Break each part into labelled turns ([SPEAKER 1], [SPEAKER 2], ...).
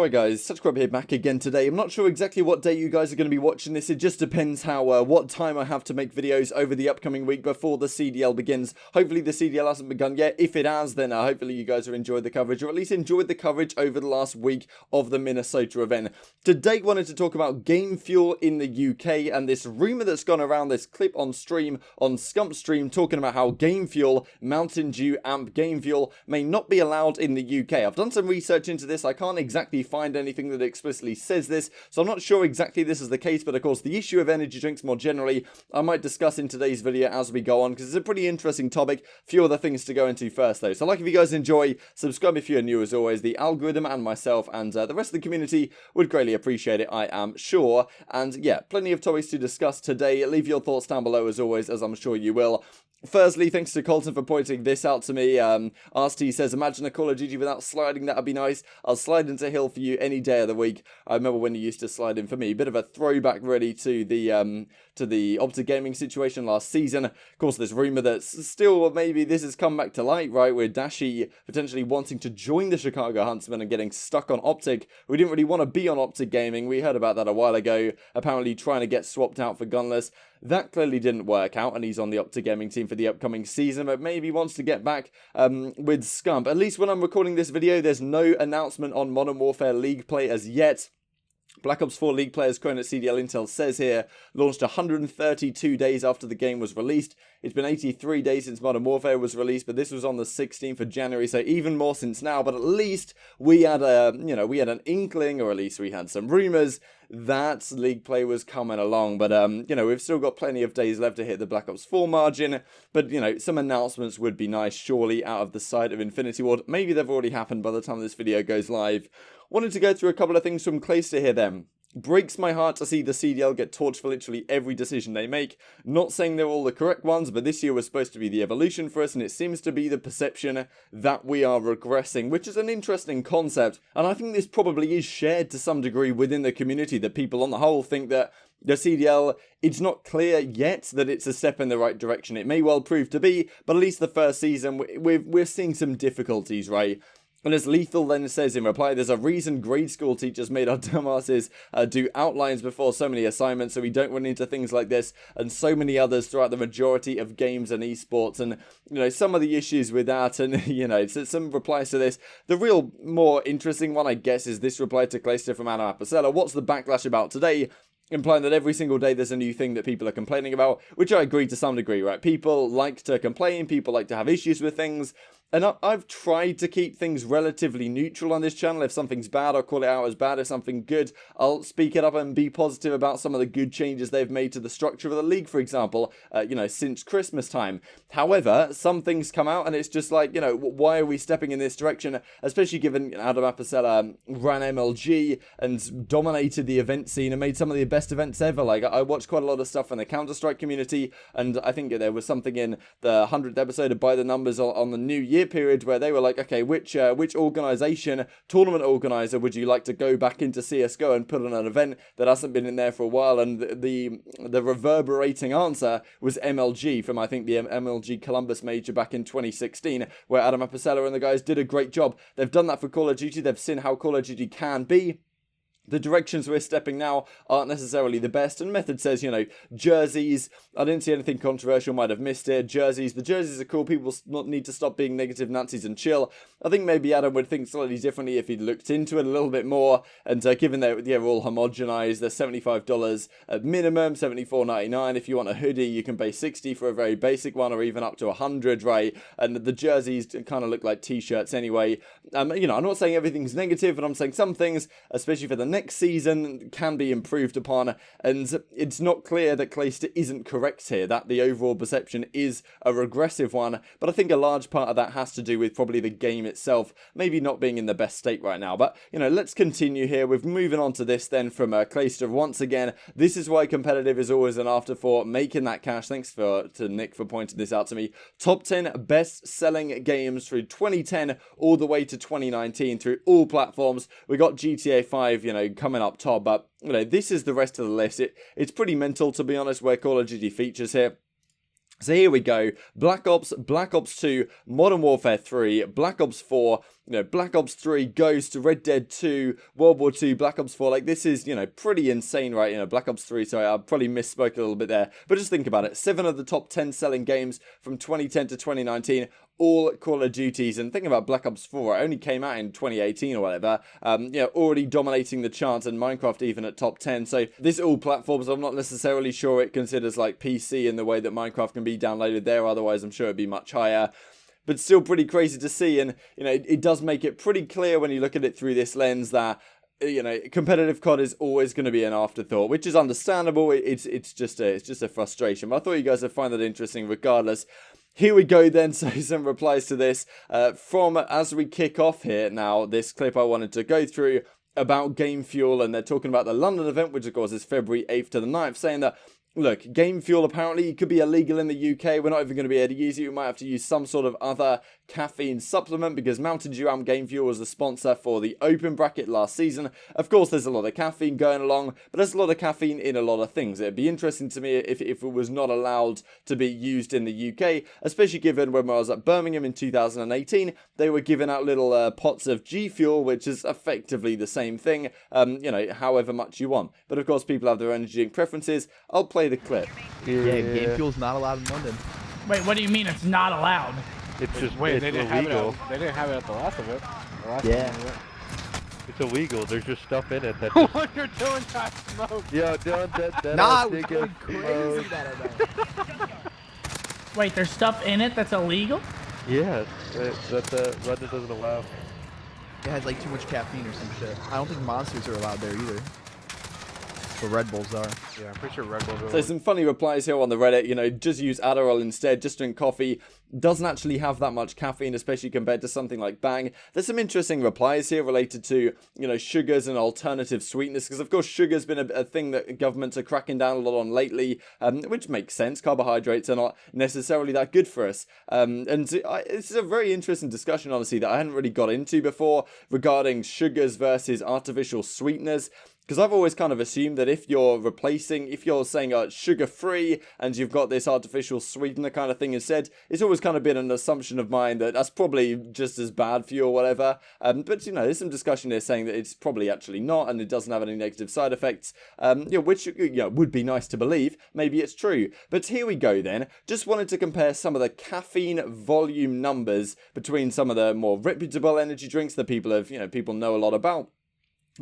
[SPEAKER 1] Alright guys, Subscribe here back again today. I'm not sure exactly what day you guys are going to be watching this. It just depends how what time I have to make videos over the upcoming week before the CDL begins. Hopefully the CDL hasn't begun yet. If it has, then hopefully you guys have enjoyed the coverage, or at least enjoyed the coverage over the last week of the Minnesota event. Today wanted to talk about game fuel in the UK and this rumour that's gone around, this clip on stream, on Scump stream, talking about how game fuel, Mountain Dew amp game fuel may not be allowed in the UK. I've done some research into this. I can't exactly find anything that explicitly says this, so I'm not sure exactly this is the case, but of course the issue of energy drinks more generally I might discuss in today's video as we go on, because it's a pretty interesting topic. Few other things to go into first though, so if you guys enjoy, subscribe if you're new as always. The algorithm and myself and the rest of the community would greatly appreciate it, I am sure. And yeah, plenty of topics to discuss today. Leave your thoughts down below as always, as I'm sure you will. Firstly, thanks to Colton for pointing this out to me. RST says, imagine a Call of Duty without sliding, that'd be nice. I'll slide into Hill for you any day of the week. I remember when you used to slide in for me. Bit of a throwback really to the OpTic gaming situation last season. Of course, there's rumour that still maybe this has come back to light, right? With Dashy potentially wanting to join the Chicago Huntsmen and getting stuck on OpTic. We didn't really want to be on OpTic gaming. We heard about that a while ago. Apparently trying to get swapped out for Gunless. That clearly didn't work out, and he's on the OpTic gaming team for the upcoming season, but maybe wants to get back with Scump. At least when I'm recording this video, there's no announcement on Modern Warfare League play as yet. Black Ops 4 League players quoted at CDL Intel says here, launched 132 days after the game was released. It's been 83 days since Modern Warfare was released, but this was on the 16th of January, so even more since now. But at least we had we had an inkling, or at least we had some rumors that League play was coming along. But we've still got plenty of days left to hit the Black Ops 4 margin. But some announcements would be nice, surely, out of the side of Infinity Ward. Maybe they've already happened by the time this video goes live. Wanted to go through a couple of things from Clayster here then. Breaks my heart to see the CDL get torched for literally every decision they make. Not saying they're all the correct ones, but this year was supposed to be the evolution for us, and it seems to be the perception that we are regressing, which is an interesting concept. And I think this probably is shared to some degree within the community, that people on the whole think that the CDL, it's not clear yet that it's a step in the right direction. It may well prove to be, but at least the first season, we're seeing some difficulties, right? And as Lethal then says in reply, there's a reason grade school teachers made our dumbasses do outlines before so many assignments, so we don't run into things like this and so many others throughout the majority of games and esports. And, some of the issues with that, and, so some replies to this. The real more interesting one, I guess, is this reply to Clayster from Anna Apicella. What's the backlash about today? Implying that every single day there's a new thing that people are complaining about, which I agree to some degree, right? People like to complain, people like to have issues with things. And I've tried to keep things relatively neutral on this channel. If something's bad, I'll call it out as bad. If something good, I'll speak it up and be positive about some of the good changes they've made to the structure of the league, for example, since Christmas time. However, some things come out and it's just like, why are we stepping in this direction? Especially given Adam Apicella ran MLG and dominated the event scene and made some of the best events ever. Like, I watched quite a lot of stuff from the Counter-Strike community, and I think there was something in the 100th episode of By the Numbers on the New Year period where they were like, okay, which organization, tournament organizer would you like to go back into CSGO and put on an event that hasn't been in there for a while? And the reverberating answer was MLG from, I think, the MLG Columbus Major back in 2016, where Adam Apicella and the guys did a great job. They've done that for Call of Duty. They've seen how Call of Duty can be. The directions we're stepping now aren't necessarily the best. And Methodz says, jerseys. I didn't see anything controversial, might have missed it. Jerseys. The jerseys are cool. People need to stop being negative Nazis and chill. I think maybe Adam would think slightly differently if he'd looked into it a little bit more. And given they're all homogenized, they're $75 at minimum, $74.99. If you want a hoodie, you can pay $60 for a very basic one, or even up to $100, right? And the jerseys kind of look like t-shirts anyway. I'm not saying everything's negative, but I'm saying some things, especially for the next season, can be improved upon, and it's not clear that Clayster isn't correct here, that the overall perception is a regressive one, but I think a large part of that has to do with probably the game itself maybe not being in the best state right now. But let's continue here. We're moving on to this then from Clayster once again. This is why competitive is always an afterthought, making that cash. Thanks to Nick for pointing this out to me. Top 10 best selling games through 2010 all the way to 2019 through all platforms. We got GTA 5 coming up top, but this is the rest of the list. It's pretty mental, to be honest, where Call of Duty features here. So here we go, Black Ops, Black Ops 2, Modern Warfare 3, Black Ops 4, Black Ops 3, Ghost, Red Dead 2, World War 2, Black Ops 4, like this is, pretty insane, right? Black Ops 3, sorry, I probably misspoke a little bit there, but just think about it, 7 of the top 10 selling games from 2010 to 2019, all Call of Duties, and think about Black Ops 4, it only came out in 2018 or whatever, already dominating the charts, and Minecraft even at top 10, so this all platforms, I'm not necessarily sure it considers like PC in the way that Minecraft can be downloaded there, otherwise I'm sure it'd be much higher. But still pretty crazy to see, and it does make it pretty clear when you look at it through this lens that competitive COD is always going to be an afterthought, which is understandable. It's just a frustration. But I thought you guys would find that interesting regardless. Here we go then, so some replies to this from, as we kick off here now, this clip I wanted to go through about Game Fuel, and they're talking about the London event, which of course is February 8th to the 9th, saying that, look, Game Fuel apparently could be illegal in the UK. We're not even going to be able to use it. We might have to use some sort of other caffeine supplement because MattG Game Fuel was the sponsor for the open bracket last season. Of course, there's a lot of caffeine going along, but there's a lot of caffeine in a lot of things. It'd be interesting to me if it was not allowed to be used in the UK, especially given when I was at Birmingham in 2018, they were giving out little pots of G Fuel, which is effectively the same thing, however much you want. But of course, people have their energy drink preferences. I'll play the clip.
[SPEAKER 2] Yeah, Game Fuel's not allowed in London.
[SPEAKER 3] Wait, what do you mean it's not allowed?
[SPEAKER 4] It's just
[SPEAKER 5] Wait,
[SPEAKER 4] it's
[SPEAKER 5] they didn't
[SPEAKER 4] illegal.
[SPEAKER 5] They didn't have it at the last of it.
[SPEAKER 2] Yeah.
[SPEAKER 4] It's illegal. There's just stuff in it that.
[SPEAKER 5] What you're doing, I smoke.
[SPEAKER 4] Yo, don't that.
[SPEAKER 2] Nah, we're going crazy that I know.
[SPEAKER 3] Wait, there's stuff in it that's illegal?
[SPEAKER 4] Yes, that London doesn't allow.
[SPEAKER 2] It has like too much caffeine or some shit. I don't think Monsters are allowed there either. The Red Bulls are.
[SPEAKER 5] Yeah, I'm pretty sure Red Bull.
[SPEAKER 1] So some funny replies here on the Reddit, just use Adderall instead, just drink coffee. Doesn't actually have that much caffeine, especially compared to something like Bang. There's some interesting replies here related to, sugars and alternative sweetness, because of course sugar's been a thing that governments are cracking down a lot on lately, which makes sense. Carbohydrates are not necessarily that good for us. This is a very interesting discussion, honestly, that I hadn't really got into before regarding sugars versus artificial sweeteners. Because I've always kind of assumed that if you're saying sugar-free and you've got this artificial sweetener kind of thing instead, it's always kind of been an assumption of mine that that's probably just as bad for you or whatever. But, there's some discussion here saying that it's probably actually not and it doesn't have any negative side effects, which would be nice to believe. Maybe it's true. But here we go then. Just wanted to compare some of the caffeine volume numbers between some of the more reputable energy drinks that people know a lot about,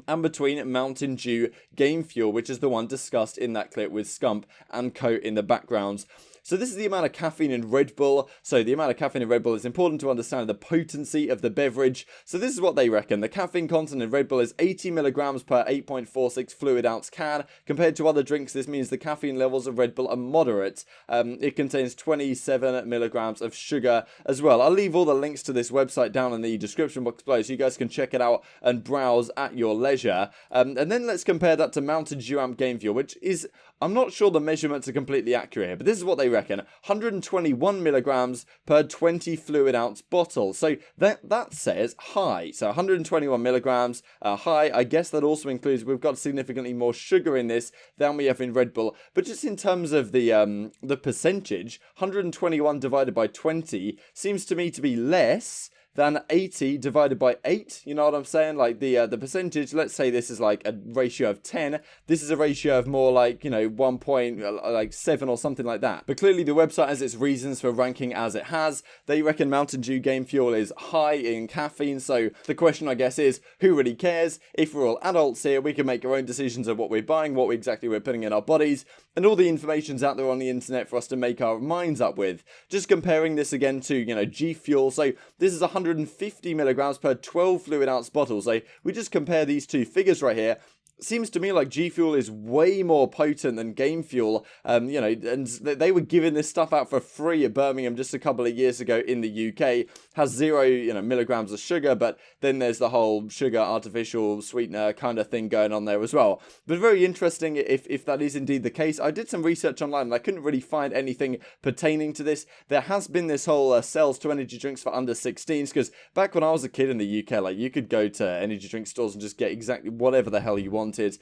[SPEAKER 1] and between Mountain Dew Game Fuel, which is the one discussed in that clip with Scump and Coat in the background. So this is the amount of caffeine in Red Bull. So the amount of caffeine in Red Bull is important to understand the potency of the beverage. So this is what they reckon. The caffeine content in Red Bull is 80 milligrams per 8.46 fluid ounce can. Compared to other drinks, this means the caffeine levels of Red Bull are moderate. It contains 27 milligrams of sugar as well. I'll leave all the links to this website down in the description box below so you guys can check it out and browse at your leisure. And then let's compare that to Mountain Dew Game Fuel, which is, I'm not sure the measurements are completely accurate here, but this is what they reckon. 121 milligrams per 20 fluid ounce bottle. So that says high. So 121 milligrams high. I guess that also includes we've got significantly more sugar in this than we have in Red Bull. But just in terms of the percentage, 121 divided by 20 seems to me to be less than 80 divided by 8, you know what I'm saying? Like the percentage, let's say this is like a ratio of 10, this is a ratio of more like, 1.7 or something like that. But clearly the website has its reasons for ranking as it has. They reckon Mountain Dew Game Fuel is high in caffeine, so the question I guess is, who really cares? If we're all adults here, we can make our own decisions of what we're buying, what exactly we're putting in our bodies, and all the information's out there on the internet for us to make our minds up with. Just comparing this again to, G Fuel, so this is 150 milligrams per 12 fluid ounce bottles. So we just compare these two figures right here. Seems to me like G Fuel is way more potent than Game Fuel, and they were giving this stuff out for free at Birmingham just a couple of years ago in the UK. Has 0, milligrams of sugar, but then there's the whole sugar artificial sweetener kind of thing going on there as well. But very interesting if that is indeed the case. I did some research online and I couldn't really find anything pertaining to this. There has been this whole sales to energy drinks for under 16s, because back when I was a kid in the UK, like you could go to energy drink stores and just get exactly whatever the hell you want. wanted.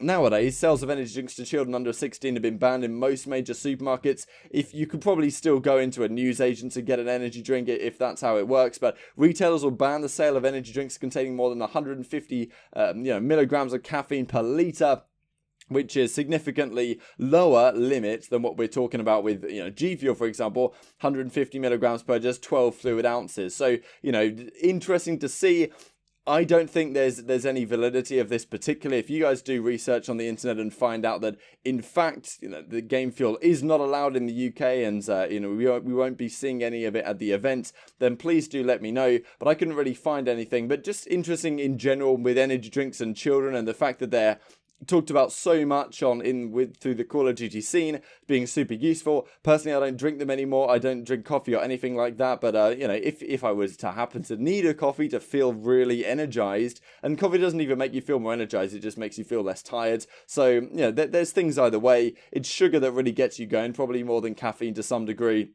[SPEAKER 1] Nowadays, sales of energy drinks to children under 16 have been banned in most major supermarkets. If you could probably still go into a newsagent and get an energy drink if that's how it works, but retailers will ban the sale of energy drinks containing more than 150 milligrams of caffeine per litre, which is significantly lower limit than what we're talking about with, G Fuel, for example, 150 milligrams per just 12 fluid ounces. So, interesting to see. I don't think there's any validity of this particularly. If you guys do research on the internet and find out that, in fact, the game fuel is not allowed in the UK and, we won't be seeing any of it at the event, then please do let me know. But I couldn't really find anything. But just interesting in general with energy drinks and children, and the fact that they're talked about so much through the Call of Duty scene being super useful. Personally, I don't drink them anymore. I don't drink coffee or anything like that, but if I was to happen to need a coffee to feel really energized, and coffee doesn't even make you feel more energized, it just makes you feel less tired. So there's things either way. It's sugar that really gets you going, probably more than caffeine to some degree.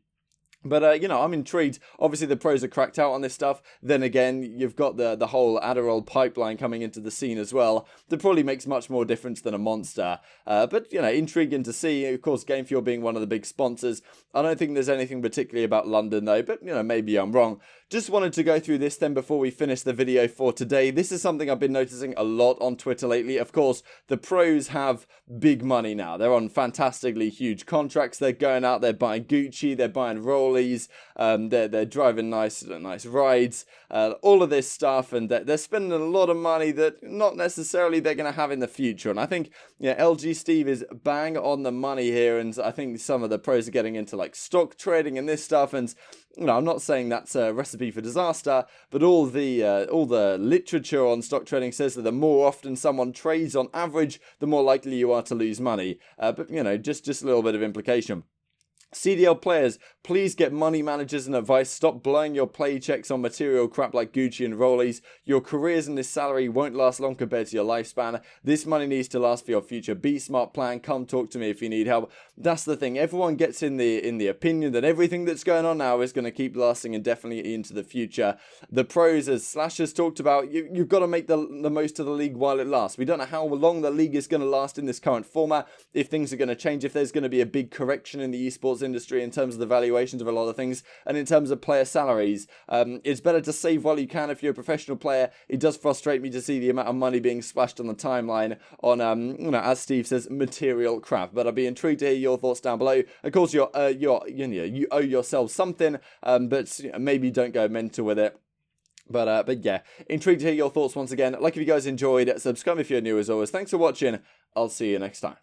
[SPEAKER 1] But, I'm intrigued. Obviously, the pros are cracked out on this stuff. Then again, you've got the whole Adderall pipeline coming into the scene as well. That probably makes much more difference than a Monster. But, intriguing to see. Of course, Game Fuel being one of the big sponsors. I don't think there's anything particularly about London, though. But, maybe I'm wrong. Just wanted to go through this then before we finish the video for today. This is something I've been noticing a lot on Twitter lately. Of course, the pros have big money now. They're on fantastically huge contracts. They're going out, they're buying Gucci, they're buying Rollies, they're driving nice rides, all of this stuff, and they're spending a lot of money that not necessarily they're going to have in the future. And I think LG Steve is bang on the money here, and I think some of the pros are getting into like stock trading and this stuff, and I'm not saying that's a recipe for disaster, but all the literature on stock trading says that the more often someone trades on average, the more likely you are to lose money. But just a little bit of implication. CDL players, please get money managers and advice. Stop blowing your play checks on material crap like Gucci and Rollies. Your careers and this salary won't last long compared to your lifespan. This money needs to last for your future. Be smart, plan. Come talk to me if you need help. That's the thing. Everyone gets in the opinion that everything that's going on now is going to keep lasting indefinitely into the future. The pros, as Slash has talked about, you've got to make the most of the league while it lasts. We don't know how long the league is going to last in this current format, if things are going to change, if there's going to be a big correction in the esports industry in terms of the valuations of a lot of things, and in terms of player salaries. It's better to save while you can if you're a professional player. It does frustrate me to see the amount of money being splashed on the timeline on, as Steve says, material crap. But I'd be intrigued to hear your thoughts down below. Of course, you owe yourself something, but maybe don't go mental with it. But yeah, intrigued to hear your thoughts once again. Like if you guys enjoyed, subscribe if you're new as always. Thanks for watching. I'll see you next time.